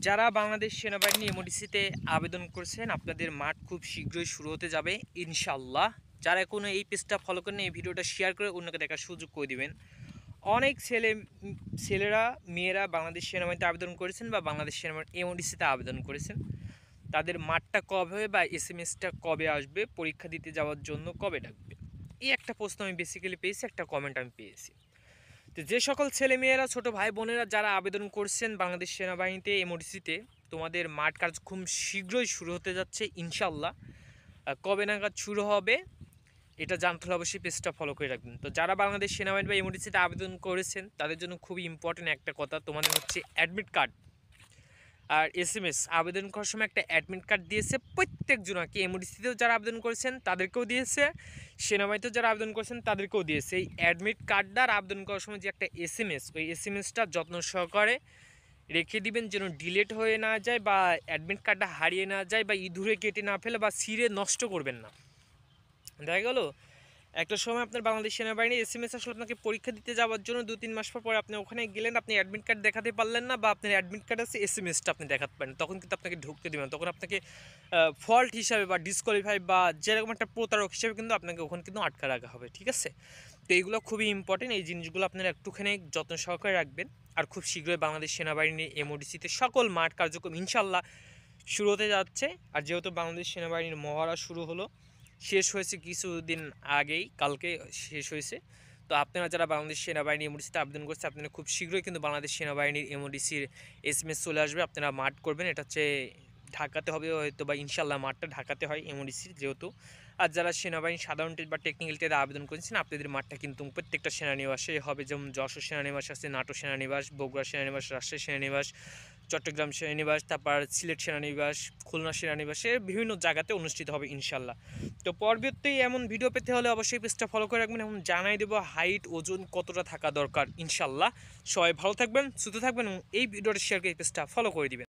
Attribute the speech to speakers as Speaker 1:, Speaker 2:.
Speaker 1: যারা বাংলাদেশ সেনাবাহিনী এমওডিসিতে আবেদন করছেন আপনাদের মাঠ খুব শীঘ্রই শুরু হতে যাবে ইনশাল্লাহ। যারা এখনো এই পেজটা ফলো করেন এই ভিডিওটা শেয়ার করে অন্যকে দেখার সুযোগ করে দিবেন। অনেক ছেলেরা মেয়েরা বাংলাদেশ সেনাবাহিনীতে আবেদন করেছেন বা বাংলাদেশ সেনাবাহিনী এমওডিসিতে আবেদন করেছেন। তাদের মাঠটা কবে হবে বা এসএমএসটা কবে আসবে, পরীক্ষা দিতে যাওয়ার জন্য কবে ডাকবে, এই একটা প্রশ্ন আমি বেসিক্যালি পেয়েছি, একটা কমেন্ট আমি পেয়েছি। তো যে সকল ছেলেমেয়েরা ছোট ভাই বোনেরা যারা আবেদন করছেন বাংলাদেশ সেনাবাহিনীতে এমওডিসিতে, তোমাদের মাঠ কাজ খুব শীঘ্রই শুরু হতে যাচ্ছে ইনশাল্লাহ। কবে নাগাদ শুরু হবে এটা জানতে হলে অবশ্যই পেজটা ফলো করে রাখবেন। তো যারা বাংলাদেশ সেনাবাহিনী বা এমওডিসিতে আবেদন করেছেন তাদের জন্য খুবই ইম্পর্টেন্ট একটা কথা, তোমাদের হচ্ছে অ্যাডমিট কার্ড আর এসএমএস। আবেদন করার সময় একটা অ্যাডমিট কার্ড দিয়েছে প্রত্যেকজনকে, এমওডিসিতেও যারা আবেদন করেছেন তাদেরকেও দিয়েছে, সেনাবাহিনীতেও যারা আবেদন করেছেন তাদেরকেও দিয়েছে। এই অ্যাডমিট কার্ডটা আর আবেদন করার সময় যে একটা এসএমএস, ওই এসএমএসটা যত্ন সহকারে রেখে দিবেন যেন ডিলেট হয়ে না যায় বা অ্যাডমিট কার্ডটা হারিয়ে না যায় বা ইঁদুরে কেটে না ফেলে বা ছিঁড়ে নষ্ট করবেন না। দেখা গেল একটা সময় আপনার বাংলাদেশ সেনাবাহিনী এসএমএস আসলে আপনাকে পরীক্ষা দিতে যাওয়ার জন্য 2-3 মাস পর আপনি ওখানে গেলেন, আপনি অ্যাডমিট কার্ড দেখাতে পারলেন না বা আপনার অ্যাডমিট কার্ড আছে এসএমএসটা আপনি দেখাতে পারেন, তখন কিন্তু আপনাকে ঢুকতে দেবেন, তখন আপনাকে ফল্ট হিসাবে বা ডিসকোয়ালিফাই বা যেরকম একটা প্রতারক হিসেবে কিন্তু আপনাকে ওখানে কিন্তু আটকা রাখা হবে। ঠিক আছে, তো এইগুলো খুবই ইম্পর্টেন্ট, এই জিনিসগুলো আপনারা একটুখানি যত্ন সহকারে রাখবেন। আর খুব শীঘ্রই বাংলাদেশ সেনাবাহিনী এমওডিসিতে সকল মাঠ কার্যক্রম ইনশাল্লাহ শুরু হতে যাচ্ছে। আর যেহেতু বাংলাদেশ সেনাবাহিনীর মহড়া শুরু হলো, শেষ হয়েছে কিছুদিন আগেই, কালকে শেষ হয়েছে। তো আপনারা যারা বাংলাদেশ সেনাবাহিনী এমওডিসিতে আবেদন করছে আপনারা খুব শীঘ্রই কিন্তু বাংলাদেশ সেনাবাহিনীর এমওডিসির এসএমএস চলে আসবে, আপনারা মাঠ করবেন। এটা হচ্ছে ঢাকাতে হবে হয়তো বা ইনশাল্লাহ, মাঠটা ঢাকাতে হয় এমওডিসির যেহেতু। আর যারা সেনাবাহিনী সাধারণ টেস্ট বা টেকনিক্যাল টেস্টে আবেদন করেছেন আপনাদের মাঠটা কিন্তু প্রত্যেকটা সেনানিবাসে হবে, যেমন যশোর সেনানিবাস আছে, নাটোর সেনানিবাস, বগুড়া সেনানিবাস, রাজশাহী সেনানিবাস, চট্টগ্রাম সেনানিবাস, তারপর সিলেট সেনানিবাস, খুলনা সেনানিবাসে বিভিন্ন জায়গাতে অনুষ্ঠিত হবে ইনশাল্লাহ। তো পরবর্তী এমন ভিডিও পেতে হলে অবশ্যই পেজটা ফলো করে রাখবেন এবং জানাই দেবো হাইট ওজন কতটা থাকা দরকার ইনশাল্লাহ। সবাই ভালো থাকবেন, সুস্থ থাকবেন এবং এই ভিডিওটা শেয়ার করে পেজটা ফলো করে দিবেন।